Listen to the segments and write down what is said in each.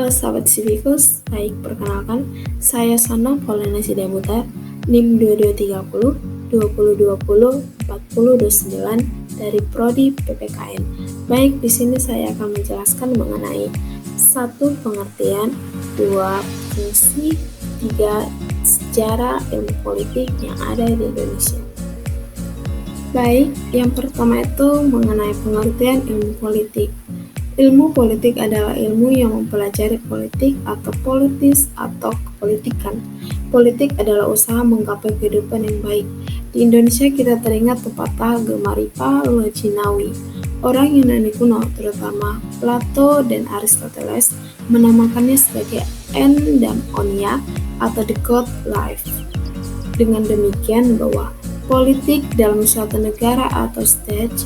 Halo sahabat Civikus, baik perkenalkan, saya Sana Paulina Sidabutar, NIM 2230 2020 4029 dari Prodi PPKN. Baik, di sini saya akan menjelaskan mengenai 1. Pengertian, 2. Fungsi, 3. Sejarah ilmu politik yang ada di Indonesia. Baik, yang pertama itu mengenai pengertian ilmu politik. Ilmu politik adalah ilmu yang mempelajari politik atau politis atau kepolitikan. Politik adalah usaha menggapai kehidupan yang baik. Di Indonesia kita teringat pepatah Gemaripa Lojinawi. Orang Yunani kuno, terutama Plato dan Aristoteles, menamakannya sebagai endaimonia atau the god life. Dengan demikian bahwa politik dalam suatu negara atau stage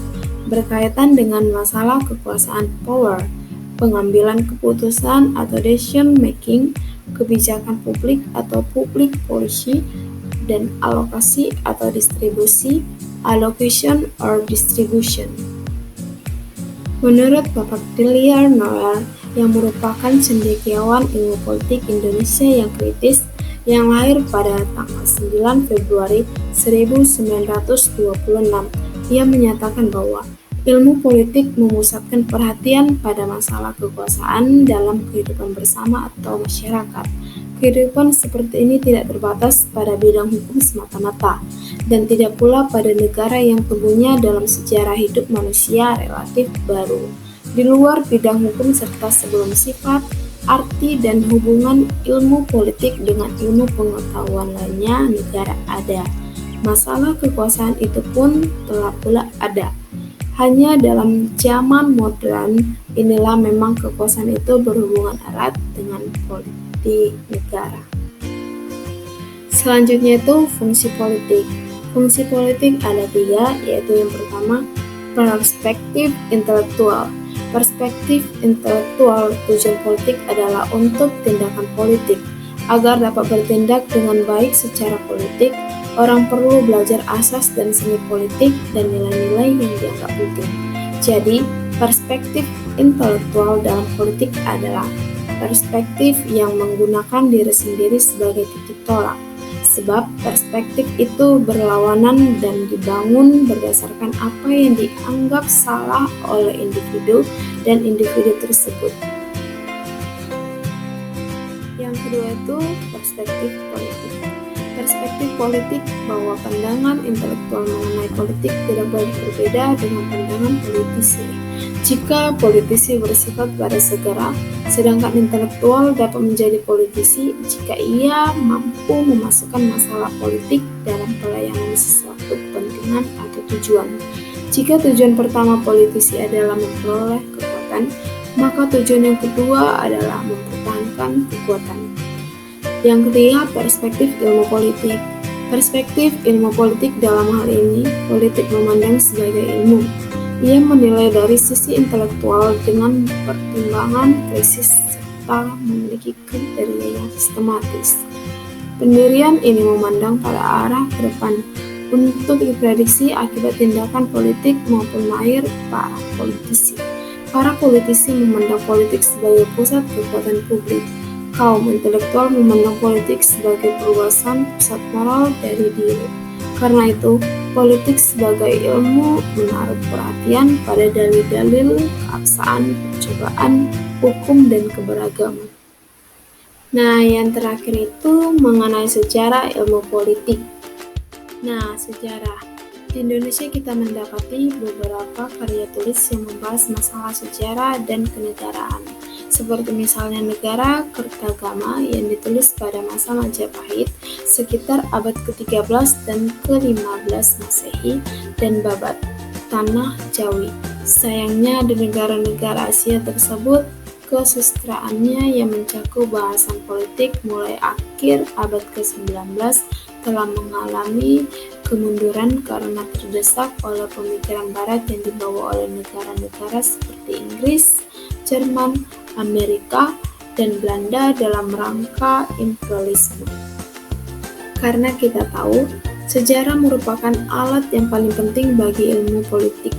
berkaitan dengan masalah kekuasaan power, pengambilan keputusan atau decision making, kebijakan publik atau public policy, dan alokasi atau distribusi, allocation or distribution. Menurut Bapak Delia Noel yang merupakan cendekiawan ilmu politik Indonesia yang kritis, yang lahir pada tanggal 9 Februari 1926, ia menyatakan bahwa ilmu politik memusatkan perhatian pada masalah kekuasaan dalam kehidupan bersama atau masyarakat. Kehidupan seperti ini tidak terbatas pada bidang hukum semata-mata, dan tidak pula pada negara yang tumbuhnya dalam sejarah hidup manusia relatif baru. Di luar bidang hukum serta sebelum sifat, arti, dan hubungan ilmu politik dengan ilmu pengetahuan lainnya negara ada. Masalah kekuasaan itu pun telah pula ada. Hanya dalam zaman modern inilah memang kekuasaan itu berhubungan erat dengan politik negara. Selanjutnya itu fungsi politik. Fungsi politik ada 3, yaitu yang pertama perspektif intelektual. Perspektif intelektual tujuan politik adalah untuk tindakan politik. Agar dapat bertindak dengan baik secara politik, orang perlu belajar asas dan seni politik dan nilai-nilai yang dianggap penting. Jadi, perspektif intelektual dalam politik adalah perspektif yang menggunakan diri sendiri sebagai titik tolak. Sebab perspektif itu berlawanan dan dibangun berdasarkan apa yang dianggap salah oleh individu dan individu tersebut. Yang kedua itu perspektif politik. Perspektif politik bahwa pandangan intelektual mengenai politik tidak boleh berbeda dengan pandangan politisi. Jika politisi bersifat pada segera, sedangkan intelektual dapat menjadi politisi jika ia mampu memasukkan masalah politik dalam pelayanan sesuatu kepentingan atau tujuan. Jika tujuan pertama politisi adalah memperoleh kekuatan, maka tujuan yang kedua adalah mempertahankan kekuatan. Yang ketiga, perspektif ilmu politik. Perspektif ilmu politik dalam hal ini, politik memandang sebagai ilmu. Ia menilai dari sisi intelektual dengan pertimbangan krisis serta memiliki kriteria yang sistematis. Pendirian ini memandang pada arah ke depan untuk diprediksi akibat tindakan politik maupun lahir para politisi. Para politisi memandang politik sebagai pusat kekuatan publik. Kaum intelektual memandang politik sebagai perluasan pusat moral dari diri. Karena itu, politik sebagai ilmu menaruh perhatian pada dalil-dalil, keabsahan, percobaan, hukum, dan keberagaman. Nah, yang terakhir itu mengenai sejarah ilmu politik. Nah, sejarah. Di Indonesia kita mendapati beberapa karya tulis yang membahas masalah sejarah dan kenegaraan. Seperti misalnya Negara Kertagama yang ditulis pada masa Majapahit sekitar abad ke-13 dan ke-15 Masehi, dan Babat Tanah Jawi. Sayangnya di negara-negara Asia tersebut, kesustraannya yang mencakup bahasan politik mulai akhir abad ke-19 telah mengalami kemunduran karena terdesak oleh pemikiran barat yang dibawa oleh negara-negara seperti Inggris, Jerman, Amerika, dan Belanda dalam rangka imperialisme. Karena kita tahu, sejarah merupakan alat yang paling penting bagi ilmu politik.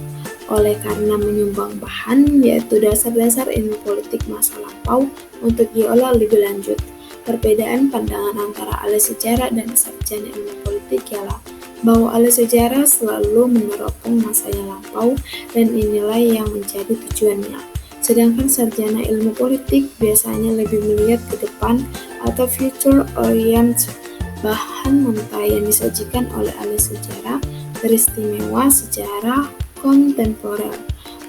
oleh karena menyumbang bahan yaitu dasar-dasar ilmu politik masa lampau untuk diolah lebih lanjut. Perbedaan pandangan antara ahli sejarah dan sarjana ilmu politik ialah bahwa ahli sejarah selalu meneropong masa yang lampau dan inilah yang menjadi tujuannya. Sedangkan sarjana ilmu politik biasanya lebih melihat ke depan atau future oriented. Bahan mentah yang disajikan oleh ahli sejarah beristimewa sejarah kontemporer.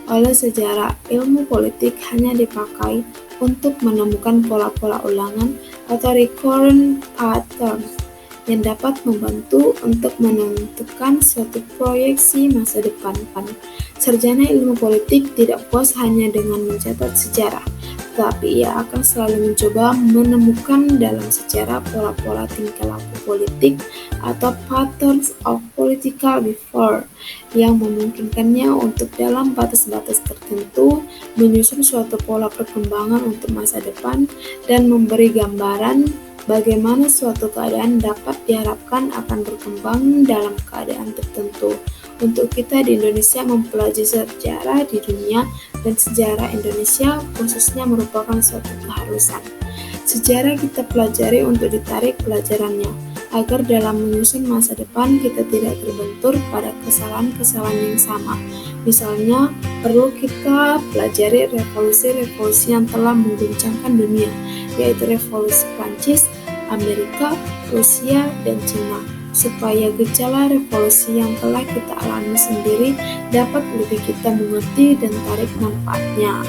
Oleh sejarah ilmu politik hanya dipakai untuk menemukan pola-pola ulangan atau recurrent patterns yang dapat membantu untuk menentukan suatu proyeksi masa depan. Sarjana ilmu politik tidak puas hanya dengan mencatat sejarah, tetapi ia akan selalu mencoba menemukan dalam sejarah pola-pola tingkah laku politik atau patterns of political behavior yang memungkinkannya untuk dalam batas-batas tertentu menyusun suatu pola perkembangan untuk masa depan dan memberi gambaran bagaimana suatu keadaan dapat diharapkan akan berkembang dalam keadaan tertentu. Untuk kita di Indonesia mempelajari sejarah di dunia dan sejarah Indonesia khususnya merupakan suatu keharusan. Sejarah kita pelajari untuk ditarik pelajarannya, agar dalam menyusun masa depan kita tidak terbentur pada kesalahan-kesalahan yang sama. Misalnya, perlu kita pelajari revolusi-revolusi yang telah mengguncangkan dunia, yaitu revolusi Prancis, Amerika, Rusia, dan Cina, supaya gejala revolusi yang telah kita alami sendiri dapat lebih kita mengerti dan tarik manfaatnya.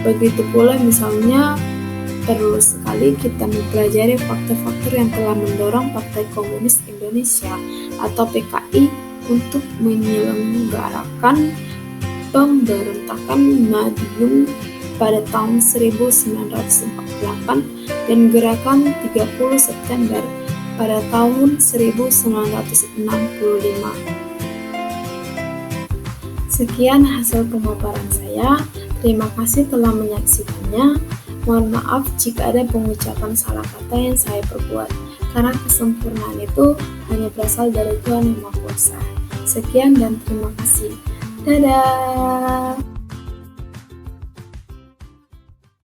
Begitu pula misalnya, perlu sekali kita mempelajari faktor-faktor yang telah mendorong Partai Komunis Indonesia atau PKI untuk menyelenggarakan pemberontakan Madiun pada tahun 1948 dan gerakan 30 September pada tahun 1965. Sekian hasil pemaparan saya. Terima kasih telah menyaksikannya. Mohon maaf jika ada pengucapan salah kata yang saya perbuat, karena kesempurnaan itu hanya berasal dari Tuhan Yang Maha Kuasa. Sekian dan terima kasih. Dadah!